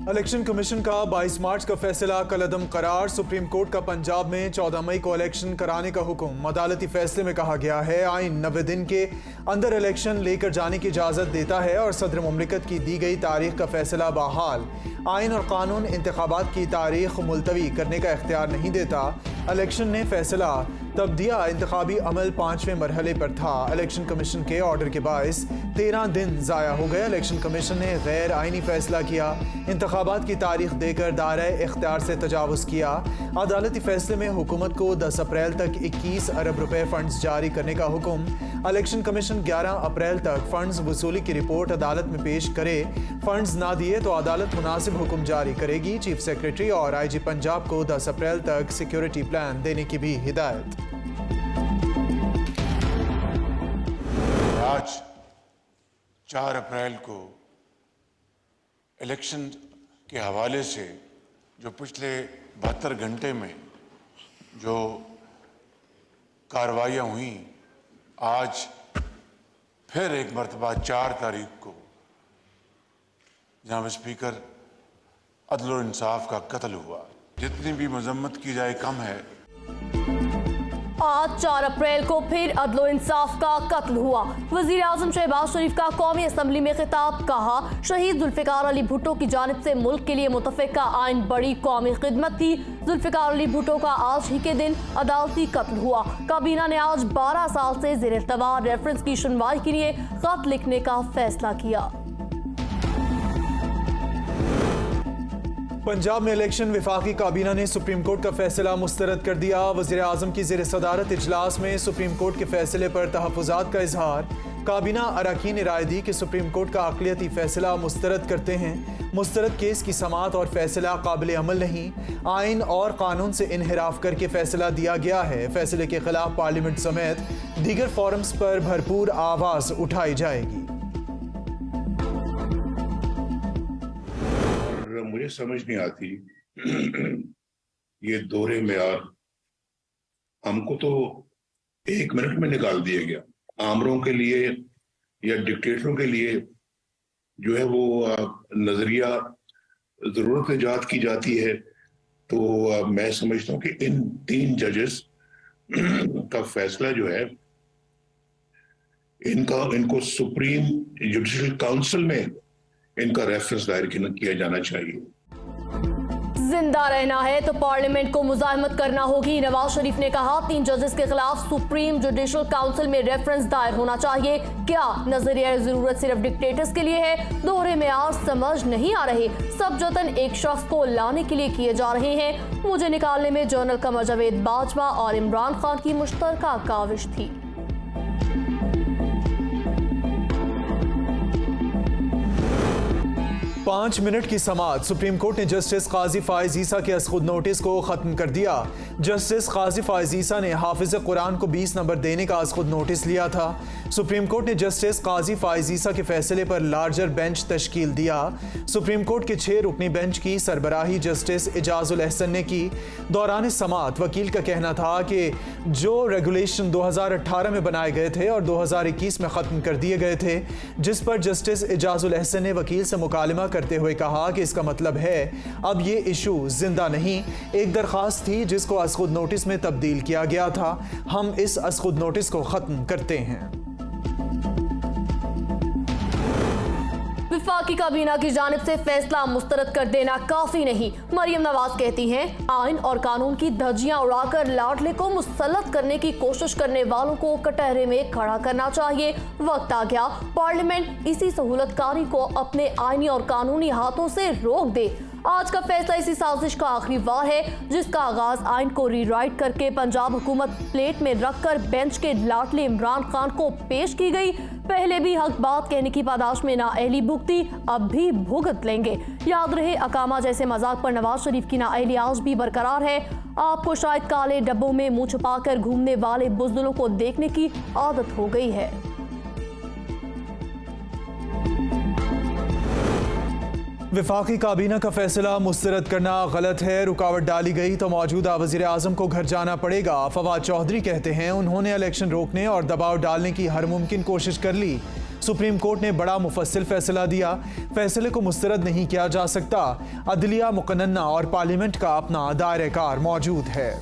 Election commission का 22 मार्च का फैसला कलअदम करार। सुप्रीम कोर्ट का पंजाब में 14 मई को इलेक्शन कराने का हुक्म। अदालती फैसले में कहा गया है आइन 90 दिन के अंदर इलेक्शन लेकर जाने की इजाज़त देता है और सदर मुमलिकत की दी गई तारीख का फैसला बहाल। आइन और कानून इंतखाबात की तारीख मुलतवी करने का इख्तियार नहीं देता। इलेक्शन ने फैसला तब दिया इंतखाबी अमल 5वें मरहले पर था। इलेक्शन कमीशन के ऑर्डर के बायस 13 दिन ज़ाया हो गए। इलेक्शन कमीशन ने गैर आइनी फैसला किया, इंतखाबात की तारीख देकर दायरे इख्तियार से तजावुज़ किया। अदालती फैसले में हुकूमत को 10 अप्रैल तक 21 अरब रुपए फंड्स जारी करने का हुक्म। इलेक्शन कमीशन 11 अप्रैल तक फंड्स वसूली की रिपोर्ट अदालत में पेश करे। फंड्स ना दिए तो अदालत मुनासिब हुक्म जारी करेगी। चीफ सेक्रेटरी और IG पंजाब को 10 अप्रैल तक सिक्योरिटी प्लान देने की भी हिदायत। आज 4 अप्रैल को इलेक्शन के हवाले से जो पिछले 72 घंटे में जो कार्रवाइयाँ हुई, आज फिर एक मरतबा 4 तारीख को जनाब स्पीकर अदल और इंसाफ का कत्ल हुआ। जितनी भी मजम्मत की जाए कम है। आज 4 अप्रैल को फिर अदलो इंसाफ का कत्ल हुआ। वजीर आजम शहबाज शरीफ का कौमी असम्बली में खिताब, कहा शहीद जुल्फिकार अली भुट्टो की जानिब से मुल्क के लिए मुतफ़िका आइन बड़ी कौमी खिदमत थी। जुल्फिकार अली भुट्टो का आज ही के दिन अदालती कत्ल हुआ। काबीना ने आज 12 साल से ज़ेर-ए-इल्तवा रेफरेंस की सुनवाई के लिए खत लिखने का फैसला किया। पंजाब में इलेक्शन विफाकी काबीना ने सुप्रीम कोर्ट का फैसला मुस्तरद कर दिया। वज़ीर आज़म की ज़ेर सदारत इजलास में सुप्रीम कोर्ट के फैसले पर तहफ़्फ़ुज़ात का इजहार। काबीना अरकान ने राय दी कि सुप्रीम कोर्ट का अक़लियती फैसला मुस्तरद करते हैं। मुस्तरद केस की समाअत और फैसला काबिल अमल नहीं, आइन और कानून से इन्हिराफ करके फैसला दिया गया है। फैसले के खिलाफ पार्लियामेंट समेत दीगर फोरम्स पर भरपूर आवाज़ उठाई जाएगी। मुझे समझ नहीं आती ये दोहरे मेयार हमको तो 1 मिनट में निकाल दिया गया। आमरों के लिए या डिक्टेटरों के लिए जो है वो नजरिया जरूरत इजाद की जाती है। तो मैं समझता हूँ कि इन 3 जजेस का फैसला जो है इनको सुप्रीम जुडिशल काउंसिल में इनका रेफरेंस दायर किया जाना चाहिए। जिंदा रहना है तो पार्लियामेंट को मुजाहमत करना होगी। नवाज शरीफ ने कहा 3 जजेस के खिलाफ सुप्रीम जुडिशल काउंसिल में रेफरेंस दायर होना चाहिए। क्या नजरिया जरूरत सिर्फ डिक्टेटर्स के लिए है? दोहरे मेयार समझ नहीं आ रहे। सब जतन एक शख्स को लाने के लिए किए जा रहे हैं। मुझे निकालने में जनरल कमर जावेद बाजवा और इमरान खान की मुश्तरका काविश थी। 5 मिनट की समाअत। सुप्रीम कोर्ट ने जस्टिस काजी फाइज ईसा के असखुद नोटिस को खत्म कर दिया। जस्टिस काजी फाइज ईसा ने हाफिज कुरान को 20 नंबर देने का असखुद नोटिस लिया था। सुप्रीम कोर्ट ने जस्टिस काजी फाइज ईसा के फैसले पर लार्जर बेंच तश्कील दिया। सुप्रीम कोर्ट के 6 रुकनी बेंच की सरबराही जस्टिस इजाजुल अहसन ने की। दौरान समाअत वकील का कहना था कि जो रेगुलेशन 2018 में बनाए गए थे और 2021 में ख़त्म कर दिए गए थे, जिस पर जस्टिस इजाजुल अहसन ने वकील से मुकालमा करते हुए कहा कि इसका मतलब है अब ये इशू जिंदा नहीं, एक दरख्वास्त थी जिसको असखुद नोटिस में तब्दील किया गया था। हम इस असखुद नोटिस को ख़त्म करते हैं। विफाकी काबीना की जानिब से फैसला मुस्तरद कर देना काफी नहीं। मरियम नवाज कहती हैं आइन और कानून की धज्जियां उड़ाकर लाडले को मुसल्लत करने की कोशिश करने वालों को कटहरे में खड़ा करना चाहिए। वक्त आ गया पार्लियामेंट इसी सहूलतकारी को अपने आइनी और कानूनी हाथों से रोक दे। आज का फैसला इसी साजिश का आखिरी वार है जिसका आगाज आइन को रीराइट करके पंजाब हुकूमत प्लेट में रखकर बेंच के लाडले इमरान खान को पेश की गई। पहले भी हक बात कहने की पादाश में नाअहली भुगती, अब भी भुगत लेंगे। याद रहे अकामा जैसे मजाक पर नवाज शरीफ की नाअहली आज भी बरकरार है। आपको शायद काले डब्बों में मुंह छुपाकर घूमने वाले बुज़दिलों को देखने की आदत हो गई है। विफाकी काबीना का फैसला मुस्तरद करना गलत है। रुकावट डाली गई तो मौजूदा वज़ीर आज़म को घर जाना पड़ेगा। फवाद चौधरी कहते हैं उन्होंने इलेक्शन रोकने और दबाव डालने की हर मुमकिन कोशिश कर ली। सुप्रीम कोर्ट ने बड़ा मुफस्सिल फैसला दिया। फैसले को मुस्तरद नहीं किया जा सकता। अदलिया, मुकन्नना और पार्लियामेंट का अपना दायरा-ए-कार मौजूद है।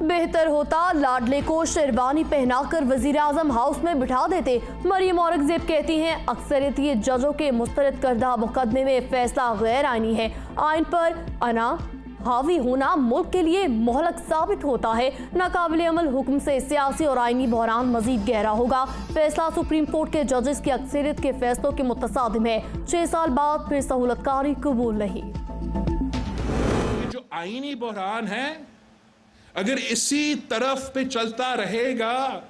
बेहतर होता लाडले को शेरवानी पहनाकर वजीर आजम हाउस में बिठा देते। मरियम औरंगजेब कहती हैं अक्सरियती जजों के मुस्तरद करदा मुकदमे में फैसला गैर आईनी है। आइन पर अना हावी होना मुल्क के लिए मोहलक साबित होता है। नाकाबिल अमल हुक्म से सियासी और आईनी बहरान मजीद गहरा होगा। फैसला सुप्रीम कोर्ट के जजेस की अक्सरियत के फैसलों के मुतसादिम है। 6 साल बाद फिर सहूलतकारी कबूल नहीं। जो आईनी बहरान है अगर इसी तरफ पे चलता रहेगा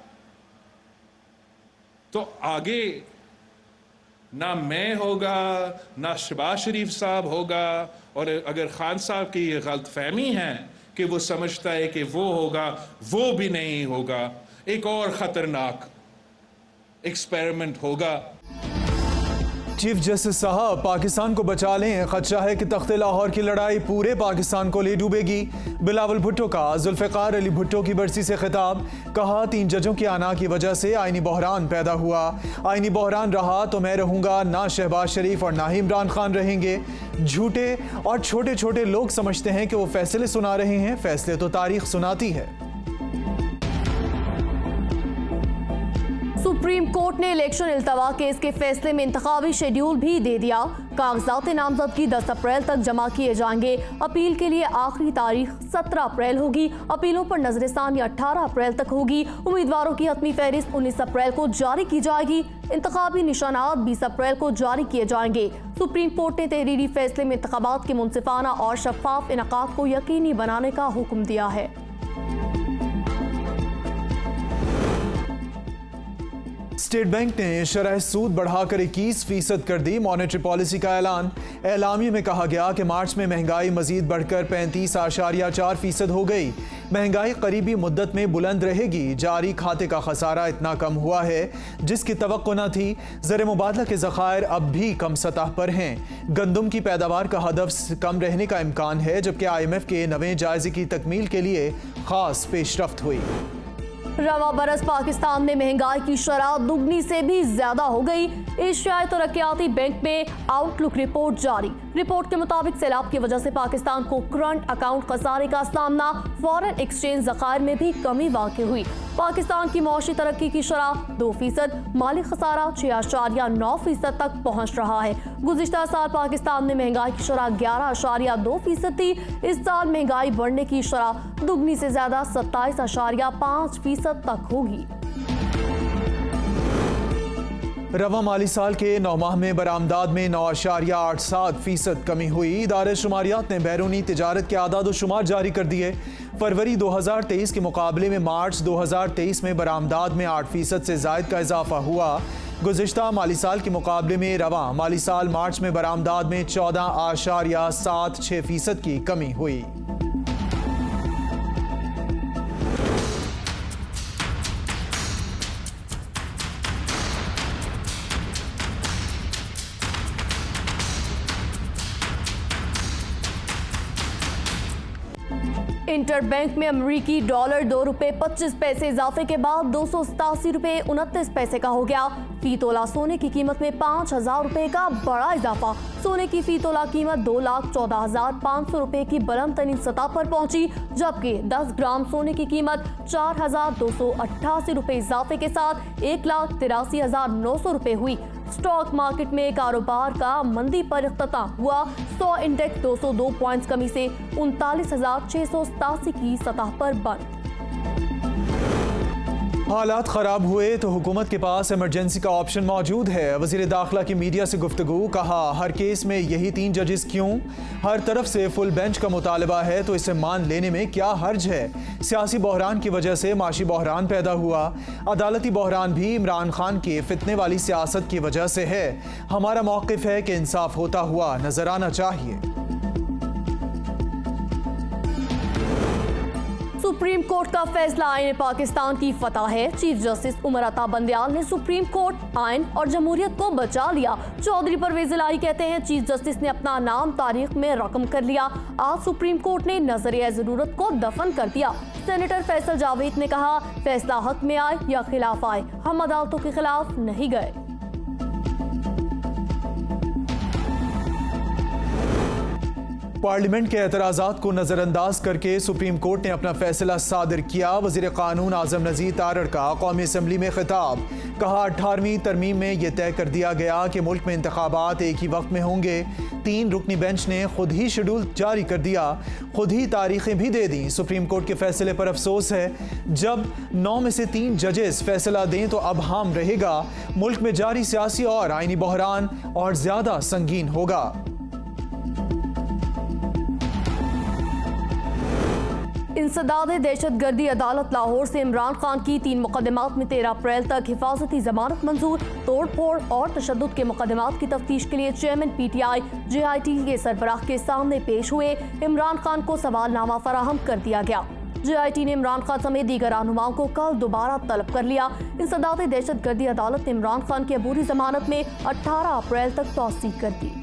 तो आगे ना मैं होगा ना शहबाज शरीफ साहब होगा। और अगर खान साहब की ये गलतफहमी है कि वो समझता है कि वो होगा, वो भी नहीं होगा। एक और खतरनाक एक्सपेरिमेंट होगा। चीफ जस्टिस साहब पाकिस्तान को बचा लें, खदशा है कि तख्ते लाहौर की लड़ाई पूरे पाकिस्तान को ले डूबेगी। बिलावल भुट्टो का जुल्फ़िकार अली भुट्टो की बरसी से खिताब। कहा 3 जजों की आना की वजह से आईनी बहरान पैदा हुआ। आईनी बहरान रहा तो मैं रहूंगा, ना शहबाज शरीफ और ना ही इमरान खान रहेंगे। झूठे और छोटे छोटे लोग समझते हैं कि वो फैसले सुना रहे हैं। फैसले तो तारीख सुनाती है। सुप्रीम कोर्ट ने इलेक्शन इल्तवा केस के फैसले में इंतखाबी शेड्यूल भी दे दिया। कागजात नामजदगी 10 अप्रैल तक जमा किए जाएंगे। अपील के लिए आखिरी तारीख 17 अप्रैल होगी। अपीलों पर नजरसानी 18 अप्रैल तक होगी। उम्मीदवारों की हतमी फहरिस्त 19 अप्रैल को जारी की जाएगी। इंतखाबी निशानात 20 अप्रैल को जारी किए जाएंगे। सुप्रीम कोर्ट ने तहरीरी फैसले में इंतखाबात के मुनसिफाना और शफाफ इनकाद को यकीनी बनाने का हुक्म दिया है। स्टेट बैंक ने शरह सूद बढ़ाकर 21% कर दी। मॉनेटरी पॉलिसी का ऐलान। एलामिये में कहा गया कि मार्च में महंगाई मजीद बढ़कर 35.4% हो गई। महंगाई करीबी मुद्दत में बुलंद रहेगी। जारी खाते का खसारा इतना कम हुआ है जिसकी तवक्को न थी। ज़र मुबादला के ज़खायर अब भी कम सतह पर हैं। गंदम की पैदावार का हदफ कम रहने का इम्कान है, जबकि IMF के नवे जायजे की तकमील के लिए खास पेशरफ्त हुई। रवा बरस पाकिस्तान में महंगाई की शरह दुगनी से भी ज्यादा हो गई। एशियाई तरक्याती बैंक में आउटलुक रिपोर्ट जारी। रिपोर्ट के मुताबिक सैलाब की वजह से पाकिस्तान को करंट अकाउंट खसारे का सामना, फॉरेन एक्सचेंज ज़खायर में भी कमी वाक़ई हुई। पाकिस्तान की मौशी तरक्की की शरह 2%, माली खसारा 6.9% तक पहुँच रहा है। गुज़िश्ता साल पाकिस्तान में महंगाई की शरह 11.2% थी। इस साल महंगाई बढ़ने की शरह दुगनी से ज्यादा 27.5% तक होगी। रवा माली साल के 9 माह में बरामदात में 9.87% कमी हुई। इदारे शुमारियात ने बैरूनी तिजारत के आदाद शुमार जारी कर दिए। फरवरी 2023 के मुकाबले में मार्च 2023 में बरामदात में 8% से जायद का इजाफा हुआ। गुज़िश्ता माली साल के मुकाबले में रवा माली साल मार्च में बरामदात में 14.76% की कमी हुई। इंटर बैंक में अमरीकी डॉलर $2.25 इजाफे के बाद 287 रुपये 29 पैसे का हो गया। फी तोला सोने की कीमत में 5,000 रुपये का बड़ा इजाफा। सोने की फी तोला कीमत 2,14,500 रुपये की बुलंद तरीन सतह पर पहुंची, जबकि 10 ग्राम सोने की कीमत 4,288 रुपये इजाफे के साथ 1,83,900 रुपये हुई। स्टॉक मार्केट में कारोबार का मंदी पर इख्तिताम हुआ। 100 इंडेक्स 202 पॉइंट्स कमी से 39,687 की सतह पर बंद। हालात खराब हुए तो हुकूमत के पास इमरजेंसी का ऑप्शन मौजूद है। वज़ीर दाखिला की मीडिया से गुफ्तगू। कहा हर केस में यही 3 जजेस क्यों? हर तरफ से फुल बेंच का मुतालबा है तो इसे मान लेने में क्या हर्ज है? सियासी बहरान की वजह से माशी बहरान पैदा हुआ। अदालती बहरान भी इमरान खान के फितने वाली सियासत की वजह से है। हमारा मौक़िफ़ है कि इंसाफ होता हुआ नजर आना चाहिए। सुप्रीम सुप्रीम कोर्ट का फैसला आईन पाकिस्तान की फतह है। चीफ जस्टिस उमर अता बंदयाल ने सुप्रीम कोर्ट, आइन और जमहूरियत को बचा लिया। चौधरी परवेज इलाही कहते हैं चीफ जस्टिस ने अपना नाम तारीख में रकम कर लिया। आज सुप्रीम कोर्ट ने नजरिया जरूरत को दफन कर दिया। सेनेटर फैसल जावेद ने कहा फैसला हक में आए या खिलाफ आए, हम अदालतों के खिलाफ नहीं गए। पार्लियामेंट के एतराज़ात को नज़रअंदाज करके सुप्रीम कोर्ट ने अपना फैसला सादिर किया। वज़ीर कानून आज़म नज़ीर तारड़ का कौमी असम्बली में खिताब, कहा 18वीं तरमीम में यह तय कर दिया गया कि मुल्क में इंतखाबात एक ही वक्त में होंगे। 3 रुकनी बेंच ने खुद ही शेड्यूल जारी कर दिया, खुद ही तारीखें भी दे दी। सुप्रीम कोर्ट के फैसले पर अफसोस है, जब 9 में से 3 जजेस फैसला दें तो अब हम रहेगा। मुल्क में जारी सियासी और आईनी बहरान और ज्यादा संगीन होगा। इंसदाद दहशतगर्दी अदालत लाहौर से इमरान खान की 3 मुकदमात में 13 अप्रैल तक हिफाजती जमानत मंजूर। तोड़ फोड़ और तशद्दुद के मुकदमात की तफ्तीश के लिए चेयरमैन PTI JIT के सरबराह के सामने पेश हुए। इमरान खान को सवालनामा फराहम कर दिया गया। JIT ने इमरान खान समेत दीगर रहनुमाओं को कल दोबारा तलब कर लिया। इंसदाद दहशतगर्दी अदालत ने इमरान खान की अबूरी जमानत में 18 अप्रैल तक तौसीक कर दी।